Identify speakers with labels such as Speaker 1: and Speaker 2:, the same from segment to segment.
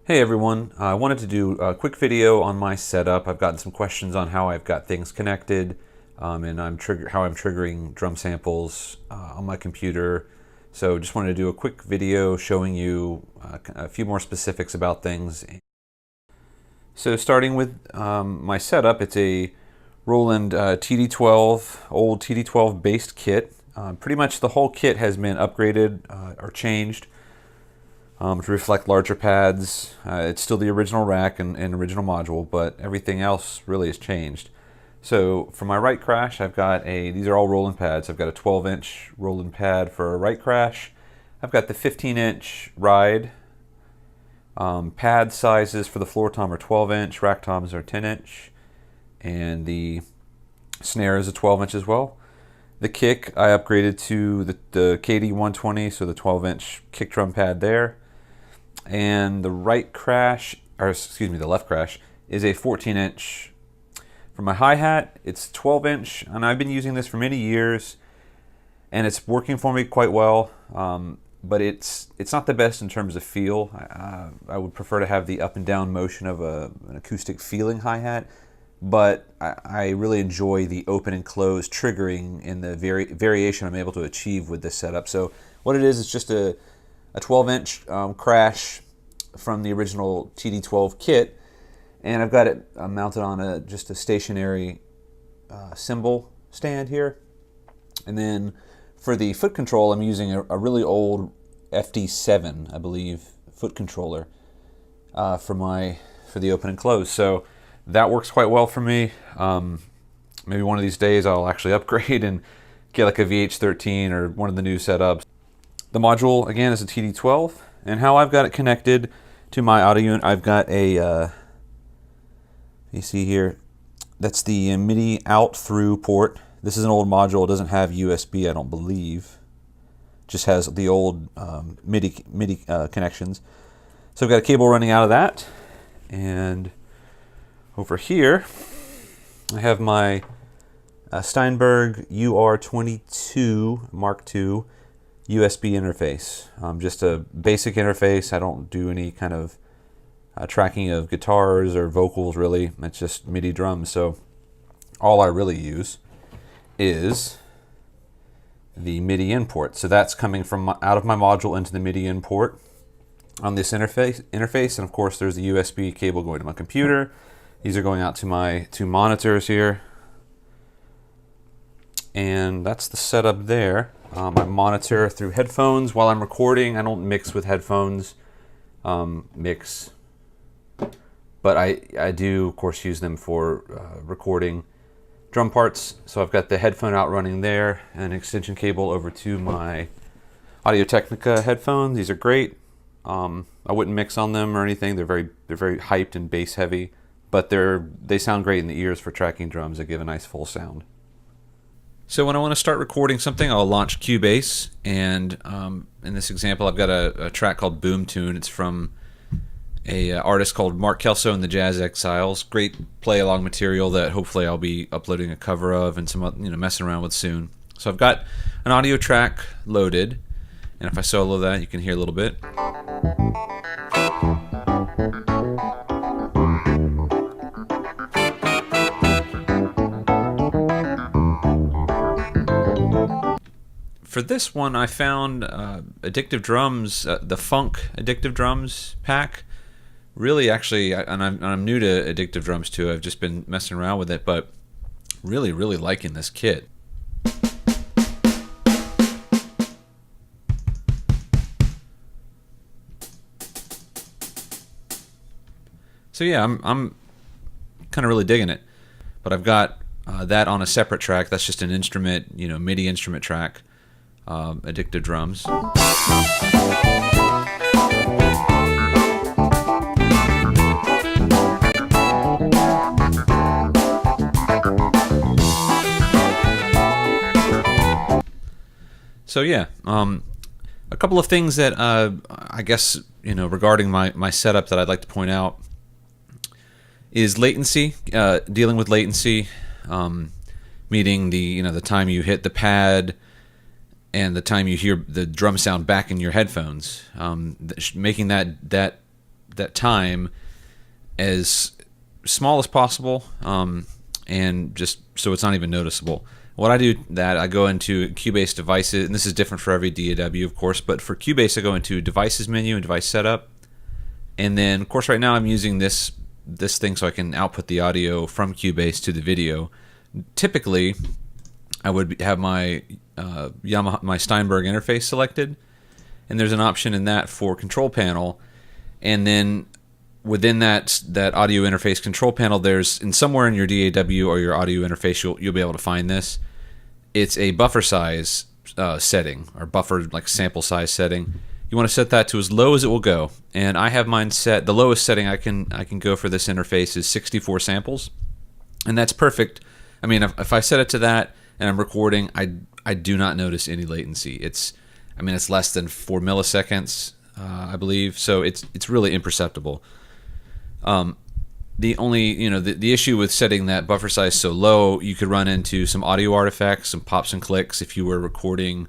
Speaker 1: Hey everyone, I wanted to do a quick video on my setup. I've gotten some questions on how I've got things connected and how I'm triggering drum samples on my computer. So just wanted to do a quick video showing you a few more specifics about things. So starting with my setup, it's a Roland TD12, old TD12 based kit. Pretty much the whole kit has been upgraded or changed to reflect larger pads. It's still the original rack and original module, but everything else really has changed. So for my right crash, I've got these are all Roland pads. I've got a 12-inch Roland pad for a right crash. I've got the 15-inch ride. Pad sizes for the floor tom are 12-inch, rack toms are 10-inch, and the snare is a 12-inch as well. The kick I upgraded to the KD120, so the 12-inch kick drum pad there. And the right crash, or excuse me, the left crash is a 14-inch. For my hi-hat, it's 12-inch, and I've been using this for many years, and it's working for me quite well. But it's not the best in terms of feel. I would prefer to have the up and down motion of an acoustic feeling hi-hat, but I really enjoy the open and close triggering and the variation I'm able to achieve with this setup. So what it is, it's just a 12-inch crash from the original TD12 kit, and I've got it mounted on just a stationary cymbal stand here. And then for the foot control, I'm using a really old FD7, I believe, foot controller for the open and close. So that works quite well for me. Maybe one of these days I'll actually upgrade and get like a VH13 or one of the new setups. The module, again, is a TD12, and how I've got it connected to my audio unit, I've got you see here, that's the MIDI out through port. This is an old module. It doesn't have USB, I don't believe. It just has the old MIDI connections. So I've got a cable running out of that, and over here I have my Steinberg UR22 Mark II USB interface. Just a basic interface. I don't do any kind of tracking of guitars or vocals really. It's just MIDI drums. So all I really use is the MIDI import. So that's coming from out of my module into the MIDI import on this interface. And of course there's the USB cable going to my computer. These are going out to my two monitors here. And that's the setup there. I monitor through headphones while I'm recording. I don't mix with headphones, but I do, of course, use them for recording drum parts. So I've got the headphone out running there and an extension cable over to my Audio-Technica headphones. These are great. I wouldn't mix on them or anything. They're very hyped and bass heavy, but they sound great in the ears for tracking drums. They give a nice full sound. So when I want to start recording something, I'll launch Cubase, and in this example I've got a track called Boom Tune. It's from a artist called Mark Kelso and the Jazz Exiles. Great play-along material that hopefully I'll be uploading a cover of and some messing around with soon. So I've got an audio track loaded, and if I solo that, you can hear a little bit. For this one, I found Addictive Drums, the Funk Addictive Drums pack. Really, actually, and I'm new to Addictive Drums too. I've just been messing around with it, but really liking this kit. So yeah, I'm kind of really digging it. But I've got that on a separate track. That's just an instrument, MIDI instrument track. Addictive Drums. So yeah, a couple of things that I guess regarding my setup that I'd like to point out is latency. Dealing with latency, meaning the time you hit the pad and the time you hear the drum sound back in your headphones, making that that time as small as possible, and just so it's not even noticeable. What I do that, I go into Cubase Devices, and this is different for every DAW, of course, but for Cubase I go into Devices menu and Device Setup, and then of course right now I'm using this thing so I can output the audio from Cubase to the video. Typically I would have my my Steinberg interface selected, and there's an option in that for control panel, and then within that audio interface control panel, there's somewhere in your DAW or your audio interface you'll be able to find this. It's a buffer size setting, or buffer like sample size setting. You want to set that to as low as it will go, and I have mine set. The lowest setting I can go for this interface is 64 samples, and that's perfect. I mean, if I set it to that and I'm recording, I do not notice any latency. It's less than 4 milliseconds, I believe, so it's really imperceptible. The only, the issue with setting that buffer size so low, you could run into some audio artifacts, some pops and clicks if you were recording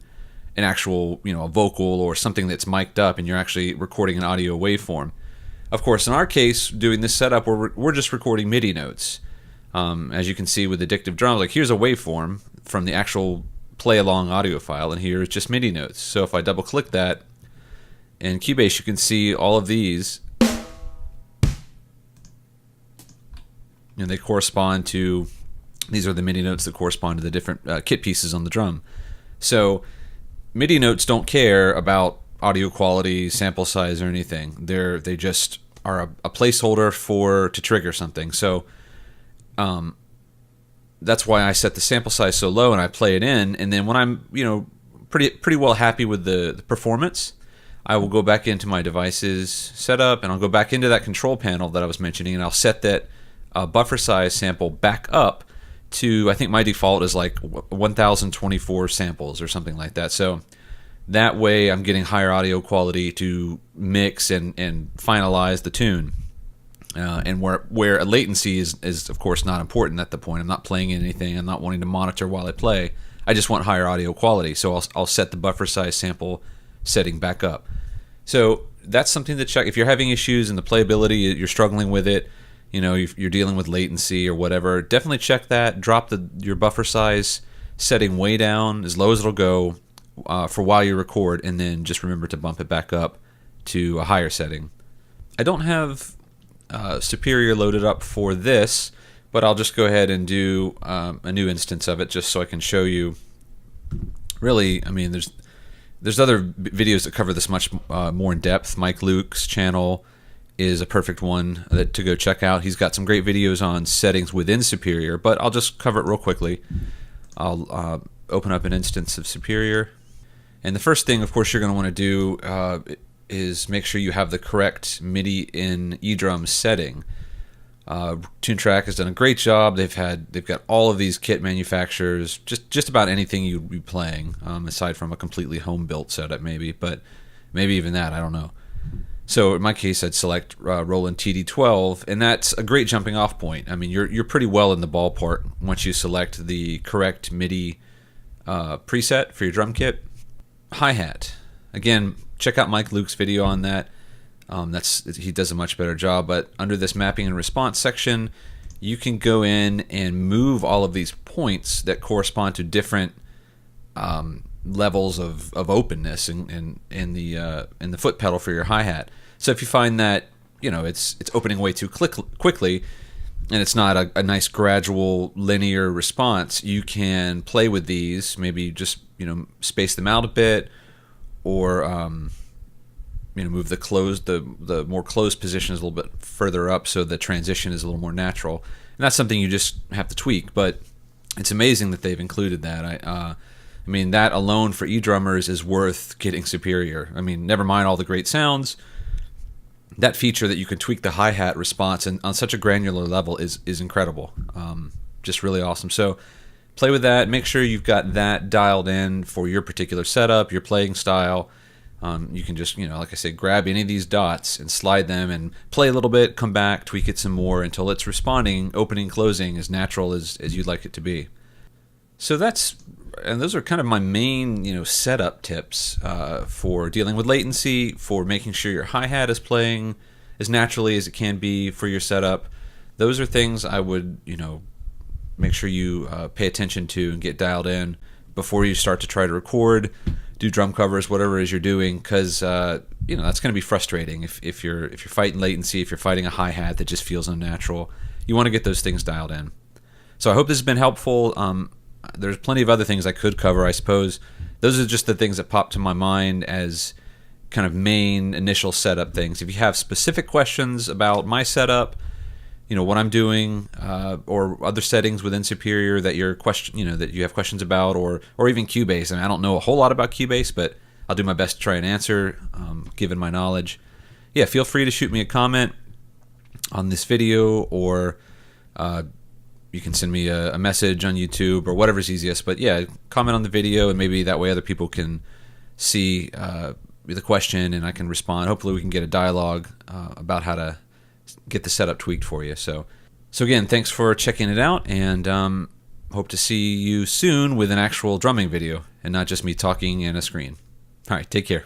Speaker 1: an actual, a vocal or something that's mic'd up and you're actually recording an audio waveform. Of course, in our case, doing this setup, we're just recording MIDI notes. As you can see with Addictive Drums, like here's a waveform from the actual play along audio file, and here is just MIDI notes. So if I double click that in Cubase, you can see all of these, and they correspond to, these are the MIDI notes that correspond to the different kit pieces on the drum. So MIDI notes don't care about audio quality, sample size, or anything. They just are a placeholder to trigger something. So that's why I set the sample size so low and I play it in, and then when I'm pretty well happy with the performance, I will go back into my devices setup and I'll go back into that control panel that I was mentioning, and I'll set that buffer size sample back up to, I think my default is like 1024 samples or something like that. So that way I'm getting higher audio quality to mix and finalize the tune. And where a latency is of course not important at the point. I'm not playing anything. I'm not wanting to monitor while I play. I just want higher audio quality. So I'll set the buffer size sample setting back up. So that's something to check. If you're having issues in the playability, you're struggling with it, you're dealing with latency or whatever, definitely check that. Drop your buffer size setting way down, as low as it'll go for while you record, and then just remember to bump it back up to a higher setting. I don't have Superior loaded up for this, but I'll just go ahead and do a new instance of it just so I can show you. Really, there's other videos that cover this much more in depth. Mike Luke's channel is a perfect one to go check out. He's got some great videos on settings within Superior, but I'll just cover it real quickly. I'll open up an instance of Superior, and the first thing, of course, you're going to want to do is make sure you have the correct MIDI in EZDrummer setting. TuneTrack has done a great job. They've got all of these kit manufacturers, just about anything you'd be playing, aside from a completely home built setup maybe, but maybe even that, I don't know. So in my case, I'd select Roland TD12, and that's a great jumping off point. You're pretty well in the ballpark once you select the correct MIDI preset for your drum kit. Hi-hat, again, check out Mike Luke's video on that. He does a much better job. But under this mapping and response section, you can go in and move all of these points that correspond to different levels of openness in the foot pedal for your hi-hat. So if you find that it's opening way too quickly, and it's not a nice gradual linear response, you can play with these. Maybe just space them out a bit, or move the more closed positions a little bit further up so the transition is a little more natural. And that's something you just have to tweak, but it's amazing that they've included that. That alone for EZDrummers is worth getting Superior. Never mind all the great sounds. That feature that you can tweak the hi-hat response and on such a granular level is incredible. Just really awesome. So play with that. Make sure you've got that dialed in for your particular setup, your playing style. You can just, like I said, grab any of these dots and slide them and play a little bit, come back, tweak it some more until it's responding, opening, closing, as natural as you'd like it to be. So those are kind of my main, setup tips for dealing with latency, for making sure your hi-hat is playing as naturally as it can be for your setup. Those are things I would, make sure you pay attention to and get dialed in before you start to try to record, do drum covers, whatever it is you're doing, because that's going to be frustrating if you're fighting latency, if you're fighting a hi-hat that just feels unnatural. You want to get those things dialed in. So I hope this has been helpful. There's plenty of other things I could cover, I suppose. Those are just the things that pop to my mind as kind of main initial setup things. If you have specific questions about my setup, what I'm doing, or other settings within Superior that that you have questions about, or even Cubase. I don't know a whole lot about Cubase, but I'll do my best to try and answer, given my knowledge. Yeah, feel free to shoot me a comment on this video, or you can send me a message on YouTube, or whatever's easiest. But yeah, comment on the video, and maybe that way other people can see the question and I can respond. Hopefully we can get a dialogue about how to get the setup tweaked for you. So again, thanks for checking it out, and hope to see you soon with an actual drumming video and not just me talking and a screen. All right, take care.